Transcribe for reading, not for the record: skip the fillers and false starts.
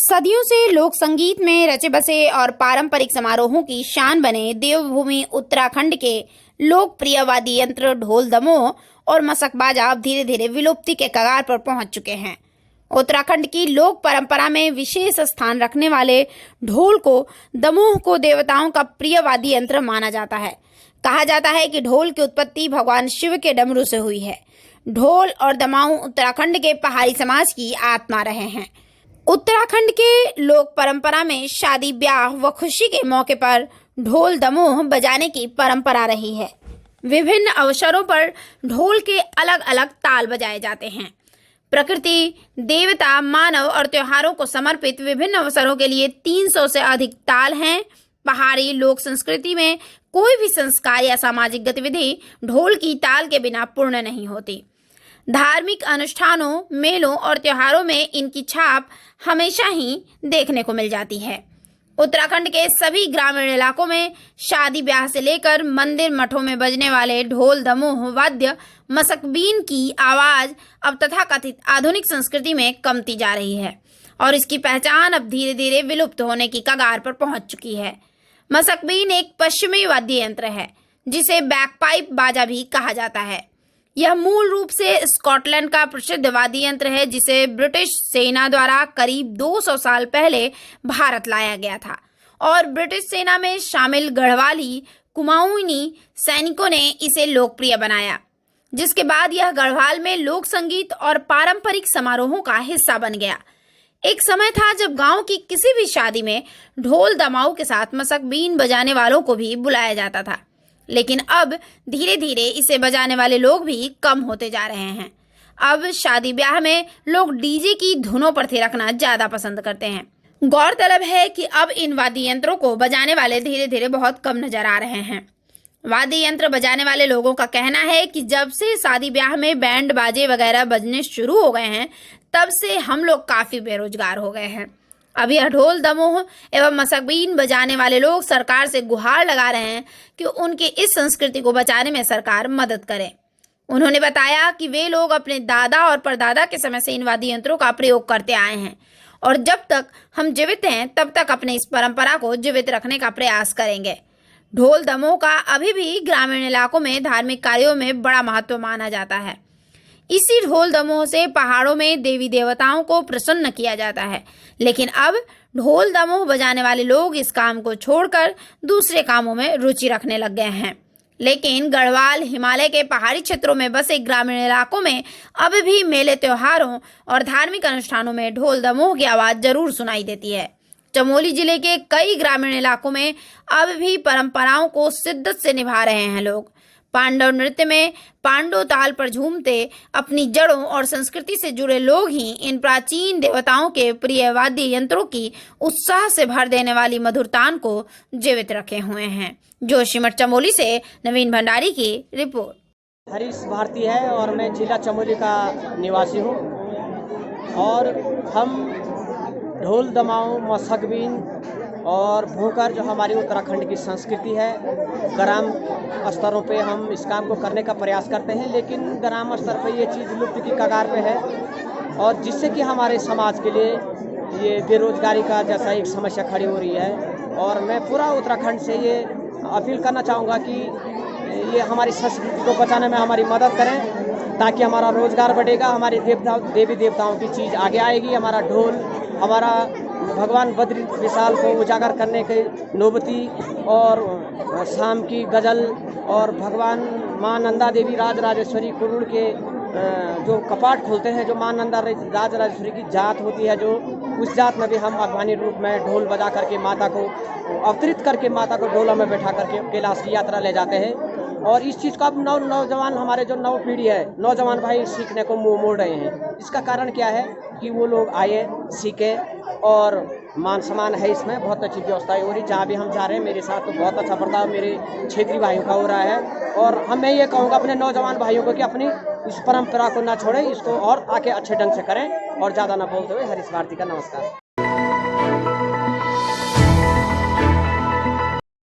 सदियों से लोक संगीत में रचे बसे और पारंपरिक समारोहों की शान बने देवभूमि उत्तराखंड के लोकप्रिय वाद्य यंत्र ढोल दमोह और मसक बाजा अब धीरे धीरे विलुप्ति के कगार पर पहुंच चुके हैं। उत्तराखंड की लोक परंपरा में विशेष स्थान रखने वाले ढोल को दमोह को देवताओं का प्रिय वाद्य यंत्र माना जाता है। कहा जाता है कि ढोल की उत्पत्ति भगवान शिव के डमरू से हुई है। ढोल और दमाऊ उत्तराखंड के पहाड़ी समाज की आत्मा रहे हैं। उत्तराखंड के लोक परंपरा में शादी ब्याह व खुशी के मौके पर ढोल दमोह बजाने की परंपरा रही है। विभिन्न अवसरों पर ढोल के अलग अलग ताल बजाए जाते हैं। प्रकृति, देवता, मानव और त्योहारों को समर्पित विभिन्न अवसरों के लिए 300 से अधिक ताल हैं। पहाड़ी लोक संस्कृति में कोई भी संस्कार या सामाजिक गतिविधि ढोल की ताल के बिना पूर्ण नहीं होती। धार्मिक अनुष्ठानों, मेलों और त्योहारों में इनकी छाप हमेशा ही देखने को मिल जाती है। उत्तराखंड के सभी ग्रामीण इलाकों में शादी ब्याह से लेकर मंदिर मठों में बजने वाले ढोल दमोह वाद्य मसकबीन की आवाज अब तथाकथित आधुनिक संस्कृति में कमती जा रही है और इसकी पहचान अब धीरे धीरे विलुप्त होने की कगार पर पहुंच चुकी है। मसकबीन एक पश्चिमी वाद्य यंत्र है जिसे बैकपाइप बाजा भी कहा जाता है। यह मूल रूप से स्कॉटलैंड का प्रसिद्ध वाद्य यंत्र है जिसे ब्रिटिश सेना द्वारा करीब 200 साल पहले भारत लाया गया था और ब्रिटिश सेना में शामिल गढ़वाली कुमाऊनी सैनिकों ने इसे लोकप्रिय बनाया, जिसके बाद यह गढ़वाल में लोक संगीत और पारंपरिक समारोहों का हिस्सा बन गया। एक समय था जब गांव की किसी भी शादी में ढोल दमाऊ के साथ मसकबीन बजाने वालों को भी बुलाया जाता था, लेकिन अब धीरे धीरे इसे बजाने वाले लोग भी कम होते जा रहे हैं। अब शादी ब्याह में लोग डीजे की धुनों पर थिरकना ज्यादा पसंद करते हैं। गौरतलब है कि अब इन वाद्य यंत्रों को बजाने वाले धीरे धीरे बहुत कम नजर आ रहे हैं। वाद्य यंत्र बजाने वाले लोगों का कहना है कि जब से शादी ब्याह में बैंड बाजे वगैरह बजने शुरू हो गए हैं, तब से हम लोग काफी बेरोजगार हो गए हैं। अब यह ढोल दमोह एवं मसकबीन बजाने वाले लोग सरकार से गुहार लगा रहे हैं कि उनकी इस संस्कृति को बचाने में सरकार मदद करे। उन्होंने बताया कि वे लोग अपने दादा और परदादा के समय से इन वाद्य यंत्रों का प्रयोग करते आए हैं और जब तक हम जीवित हैं तब तक अपने इस परंपरा को जीवित रखने का प्रयास करेंगे। ढोल दमोह का अभी भी ग्रामीण इलाकों में धार्मिक कार्यों में बड़ा महत्व माना जाता है। इसी ढोल दमोह से पहाड़ों में देवी देवताओं को प्रसन्न किया जाता है, लेकिन अब ढोल दमोह बजाने वाले लोग इस काम को छोड़कर दूसरे कामों में रुचि रखने लग गए हैं। लेकिन गढ़वाल, हिमालय के पहाड़ी क्षेत्रों में बसे ग्रामीण इलाकों में अब भी मेले, त्योहारों और धार्मिक अनुष्ठानों में ढोल दमोह की आवाज जरूर सुनाई देती है। चमोली जिले के कई ग्रामीण इलाकों में अब भी परंपराओं को शिद्दत से निभा रहे हैं लोग। पांडव नृत्य में पांडव ताल पर झूमते अपनी जड़ों और संस्कृति से जुड़े लोग ही इन प्राचीन देवताओं के प्रिय वाद्य यंत्रों की उत्साह से भर देने वाली मधुरतान को जीवित रखे हुए हैं। जोशीमठ चमोली से नवीन भंडारी की रिपोर्ट। हरीश भारती है और मैं जिला चमोली का निवासी हूँ और हम ढोल दमाऊ, मसकबीन और भूकर जो हमारी उत्तराखंड की संस्कृति है, ग्राम स्तरों पे हम इस काम को करने का प्रयास करते हैं, लेकिन ग्राम स्तर पे ये चीज़ लुप्त की कगार पे है और जिससे कि हमारे समाज के लिए ये बेरोजगारी का जैसा एक समस्या खड़ी हो रही है। और मैं पूरा उत्तराखंड से ये अपील करना चाहूँगा कि ये हमारी संस्कृति को बचाने में हमारी मदद करें ताकि हमारा रोजगार बढ़ेगा, हमारे देवी देवताओं की चीज़ आगे आएगी। हमारा ढोल, हमारा भगवान बद्री विशाल को उजागर करने के नौबती और शाम की गज़ल और भगवान माँ नंदा देवी राजराजेश्वरी कुरुड़ के जो कपाट खोलते हैं, जो माँ नंदा राजराजेश्वरी की जात होती है, जो उस जात में भी हम अभिमानी रूप में ढोल बजा करके माता को अवतरित करके माता को ढोला में बैठा करके कैलाश की यात्रा ले जाते हैं। और इस चीज़ को अब नौजवान, हमारे जो नव पीढ़ी है, नौजवान भाई सीखने को मुँह मोड़ रहे हैं। इसका कारण क्या है कि वो लोग आए, सीखे और मान सम्मान है, इसमें बहुत अच्छी व्यवस्था हो रही। जहाँ भी हम जा रहे हैं मेरे साथ तो बहुत अच्छा बर्ताव मेरे क्षेत्रीय भाइयों का हो रहा है और मैं ये कहूँगा अपने नौजवान भाइयों को कि अपनी इस परंपरा को ना छोड़ें, इसको और आके अच्छे ढंग से करें। और ज़्यादा ना बोलते हुए हरीश भारती का नमस्कार।